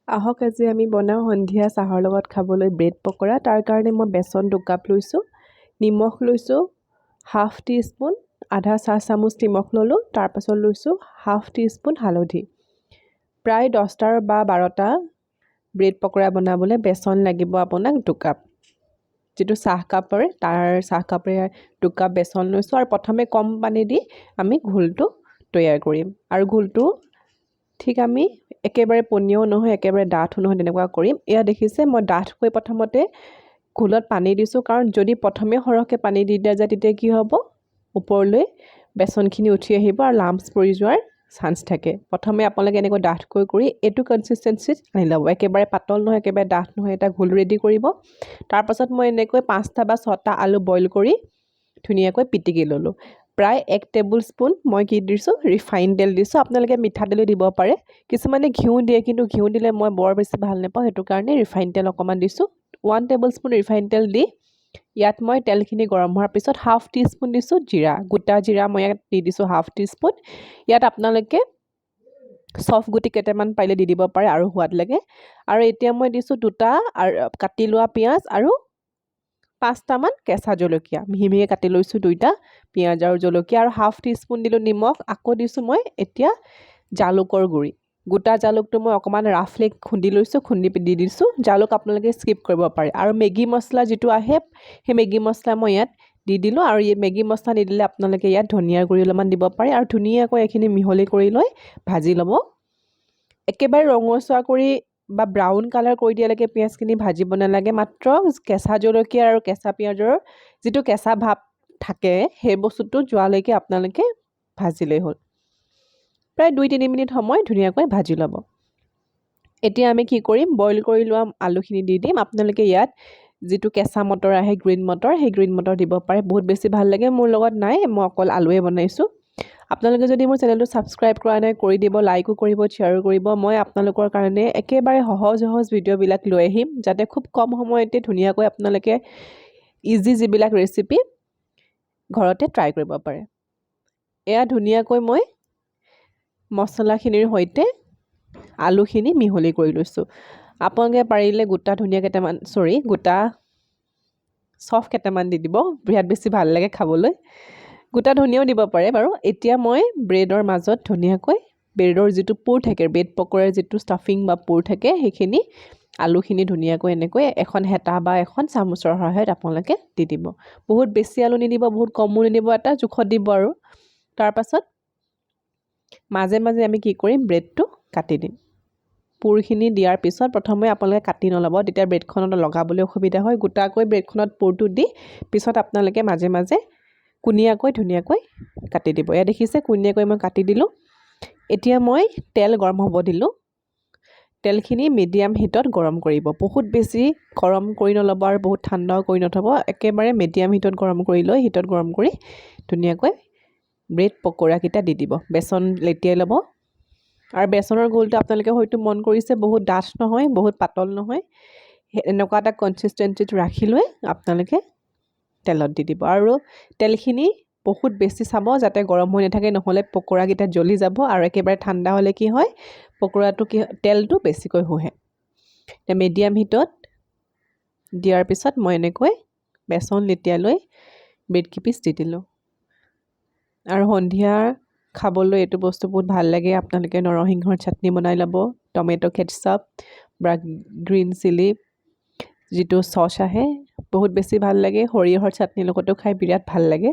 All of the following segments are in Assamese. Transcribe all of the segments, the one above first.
আহক আজি আমি বনাওঁ সন্ধিয়া চাহৰ লগত খাবলৈ ব্ৰেড পকৰা। তাৰ কাৰণে মই বেচন 2 কাপ লৈছোঁ, নিমখ লৈছোঁ হাফ টি স্পুন, আধা চাহ চামুচ নিমখ ল'লোঁ। তাৰপাছত লৈছোঁ হাফ টি স্পুন হালধি। প্ৰায় 10টা বা 12টা ব্ৰেড পকৰা বনাবলৈ বেচন লাগিব আপোনাক 2 কাপ। যিটো চাহ কাপৰে তাৰ চাহ কাপেৰে 2 কাপ বেচন লৈছোঁ আৰু প্ৰথমে কম পানী দি আমি ঘোলটো তৈয়াৰ কৰিম আৰু ঘোলটো ঠিক আমি একেবাৰে পনীয়াও নহয় একেবাৰে ডাঠো নহয় তেনেকুৱা কৰিম। এয়া দেখিছে মই ডাঠকৈ প্ৰথমতে ঘোলত পানী দিছোঁ, কাৰণ যদি প্ৰথমে সৰহকৈ পানী দি দিয়া যায় তেতিয়া কি হ'ব, ওপৰলৈ বেচনখিনি উঠি আহিব আৰু লাম্পছ পৰি যোৱাৰ চান্স থাকে। প্ৰথমে আপোনালোকে এনেকৈ ডাঠকৈ কৰি এইটো কনচিষ্টেঞ্চিত আনি ল'ব, একেবাৰে পাতল নহয় একেবাৰে ডাঠ নহয়, এটা ঘোল ৰেডি কৰিব। তাৰপাছত মই এনেকৈ 5টা বা 6টা আলু বইল কৰি ধুনীয়াকৈ পিটিকি ল'লোঁ। প্ৰায় 1 টেবুল স্পুন মই কি দিছোঁ, ৰিফাইন তেল দিছোঁ। আপোনালোকে মিঠাতেলো দিব পাৰে, কিছুমানে ঘিউ দিয়ে, কিন্তু ঘিউ দিলে মই বৰ বেছি ভাল নাপাওঁ, সেইটো কাৰণে ৰিফাইন তেল অকণমান দিছোঁ। 1 টেবুল স্পুন ৰিফাইন তেল দি ইয়াত মই তেলখিনি গৰম হোৱাৰ পিছত হাফ টি স্পুন দিছোঁ জিৰা, গোটা জিৰা মই ইয়াত দি দিছোঁ হাফ টি স্পুন। ইয়াত আপোনালোকে চফ গুটি কেইটামান পাৰিলে দি দিব পাৰে আৰু সোৱাদ লাগে। আৰু এতিয়া মই দিছোঁ 2টা কাটি লোৱা পিঁয়াজ আৰু 5টামান কেঁচা জলকীয়া, মিহি মিহি কাটি লৈছোঁ 2টা পিঁয়াজ আৰু জলকীয়া, আৰু হাফ টি স্পুন দিলোঁ নিমখ। আকৌ দিছোঁ মই এতিয়া জালুকৰ গুড়ি, গোটা জালুকটো মই অকণমান ৰাফলি খুন্দি লৈছোঁ, খুন্দি দি দিছোঁ। জালুক আপোনালোকে স্কিপ কৰিব পাৰে। আৰু মেগী মছলা যিটো আহে, সেই মেগী মছলা মই ইয়াত দি দিলোঁ। আৰু এই মেগী মছলা নিদিলে আপোনালোকে ইয়াত ধনিয়াৰ গুড়ি অলপমান দিব পাৰে আৰু ধুনীয়াকৈ এইখিনি মিহলি কৰি লৈ ভাজি ল'ব। একেবাৰে ৰঙচুৱা কৰি বা ব্ৰাউন কালাৰ কৰি দিয়ালৈকে পিঁয়াজখিনি ভাজিব নালাগে, মাত্ৰ কেঁচা জলকীয়া আৰু কেঁচা পিঁয়াজৰ যিটো কেঁচা ভাৱ থাকে সেই বস্তুটো যোৱালৈকে আপোনালোকে ভাজিলেই হ'ল। প্ৰায় 2-3 মিনিট সময় ধুনীয়াকৈ ভাজি ল'ব। এতিয়া আমি কি কৰিম, বইল কৰি লোৱা আলুখিনি দি দিম। আপোনালোকে ইয়াত যিটো কেঁচা মটৰ আহে গ্ৰীণ মটৰ, সেই গ্ৰীণ মটৰ দিব পাৰে, বহুত বেছি ভাল লাগে। মোৰ লগত নাই, মই অকল আলুৱে বনাইছোঁ। আপোনালোকে যদি মোৰ চেনেলটো ছাবস্ক্ৰাইব কৰা নাই কৰি দিব, লাইকো কৰিব, শ্বেয়াৰো কৰিব। মই আপোনালোকৰ কাৰণে একেবাৰে সহজ ভিডিঅ'বিলাক লৈ আহিম, যাতে খুব কম সময়তে ধুনীয়াকৈ আপোনালোকে ইজি যিবিলাক ৰেচিপি ঘৰতে ট্ৰাই কৰিব পাৰে। এয়া ধুনীয়াকৈ মই মছলাখিনিৰ সৈতে আলুখিনি মিহলি কৰি লৈছোঁ। আপোনালোকে পাৰিলে গোটা ধনিয়া কেইটামান গোটা চফ কেইটামান দি দিব, বিৰাট বেছি ভাল লাগে খাবলৈ। গোটা ধনিয়াও দিব পাৰে বাৰু। এতিয়া মই ব্ৰেডৰ মাজত ধুনীয়াকৈ ব্ৰেডৰ যিটো পুৰ থাকে, ব্ৰেড পকৰাৰ যিটো ষ্টাফিং বা পুৰ থাকে, সেইখিনি আলুখিনি ধুনীয়াকৈ এনেকৈ এখন হেতা বা এখন চামুচৰ সহায়ত আপোনালোকে দি দিব। বহুত বেছি আলু নিদিব, বহুত কমো নিদিব, এটা জোখত দিব। আৰু তাৰপাছত মাজে মাজে আমি কি কৰিম, ব্ৰেডটো কাটি দিম। পুৰখিনি দিয়াৰ পিছত প্ৰথমে আপোনালোকে কাটি নল'ব, তেতিয়া ব্ৰেডখনত লগাবলৈ অসুবিধা হয়। গোটাকৈ ব্ৰেডখনত পুৰটো দি পিছত আপোনালোকে মাজে মাজে কুনিয়াকৈ ধুনীয়াকৈ কাটি দিব। এয়া দেখিছে কুনিয়াকৈ মই কাটি দিলোঁ। এতিয়া মই তেল গৰম হ'ব দিলোঁ। তেলখিনি মিডিয়াম হিটত গৰম কৰিব, বহুত বেছি গৰম কৰি নল'ব আৰু বহুত ঠাণ্ডাও কৰি নথ'ব, একেবাৰে মিডিয়াম হিটত গৰম কৰি লৈ হিটত গৰম কৰি ধুনীয়াকৈ ব্ৰেড পকৰাকেইটা দি দিব। বেচন লেটিয়াই ল'ব, আৰু বেচনৰ ঘোলটো আপোনালোকে হয়তো মন কৰিছে বহুত ডাঠ নহয় বহুত পাতল নহয়, এনেকুৱা এটা কনচিষ্টেঞ্চিত ৰাখি লৈ আপোনালোকে তেলত দি দিব। আৰু তেলখিনি বহুত বেছি চাব যাতে গৰম হৈ নাথাকে, নহ'লে পকৰাকেইটা জ্বলি যাব। আৰু একেবাৰে ঠাণ্ডা হ'লে কি হয়, পকৰাটো তেলটো বেছিকৈ শুহে। এতিয়া মিডিয়াম হিটত দিয়াৰ পিছত মই এনেকৈ বেচন লেটিয়াই লৈ ব্ৰেড কিপিচ দি দিলোঁ। আৰু সন্ধিয়া খাবলৈ এইটো বস্তু বহুত ভাল লাগে। আপোনালোকে নৰসিংহৰ চাটনি বনাই ল'ব, টমেটো কেটচাপ বা গ্ৰীণ চিলি যিটো চচ আহে, বহুত বেছি ভাল লাগে। সৰিয়হৰ চাটনিৰ লগতো খাই বিৰাট ভাল লাগে।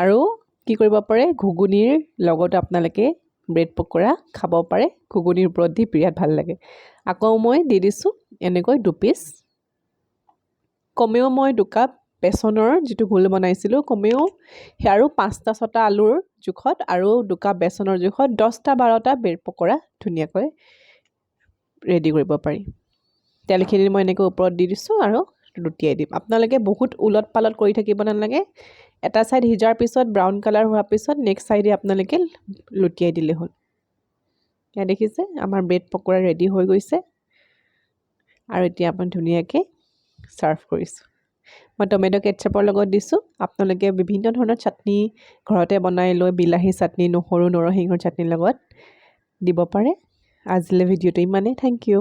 আৰু কি কৰিব পাৰে, ঘুগুনিৰ লগতো আপোনালোকে ব্ৰেড পকৰা খাব পাৰে, ঘুগুনিৰ ওপৰত দি বিৰাট ভাল লাগে। আকৌ মই দি দিছোঁ এনেকৈ 2 পিচ, কমেও মই 2 কাপ বেচনৰ যিটো ঘোল বনাইছিলোঁ, কমেও আৰু 5টা 6টা আলুৰ জোখত আৰু 2 কাপ বেচনৰ জোখত 10টা 12টা ব্ৰেড পকৰা ধুনীয়াকৈ ৰেডি কৰিব পাৰি। তেলখিনি মই এনেকৈ ওপৰত দি দিছোঁ আৰু লুটিয়াই দিম। আপোনালোকে বহুত উলট পালট কৰি থাকিব নালাগে, এটা ছাইড সিজাৰ পিছত ব্ৰাউন কালাৰ হোৱাৰ পিছত নেক্সট ছাইডে আপোনালোকে লুটিয়াই দিলে হ'ল। এয়া দেখিছে আমাৰ ব্ৰেড পকৰা ৰেডি হৈ গৈছে, আৰু এতিয়া আপুনি ধুনীয়াকৈ ছাৰ্ভ কৰিছোঁ। মই টমেটো কেটচাপৰ লগত দিছোঁ। আপোনালোকে বিভিন্ন ধৰণৰ চাটনি ঘৰতে বনাই লৈ, বিলাহী চাটনি, নহৰু নৰসিংহৰ চাটনিৰ লগত দিব পাৰে, আজিলৈ ভিডিঅ'টো ইমানেই, থেংক ইউ।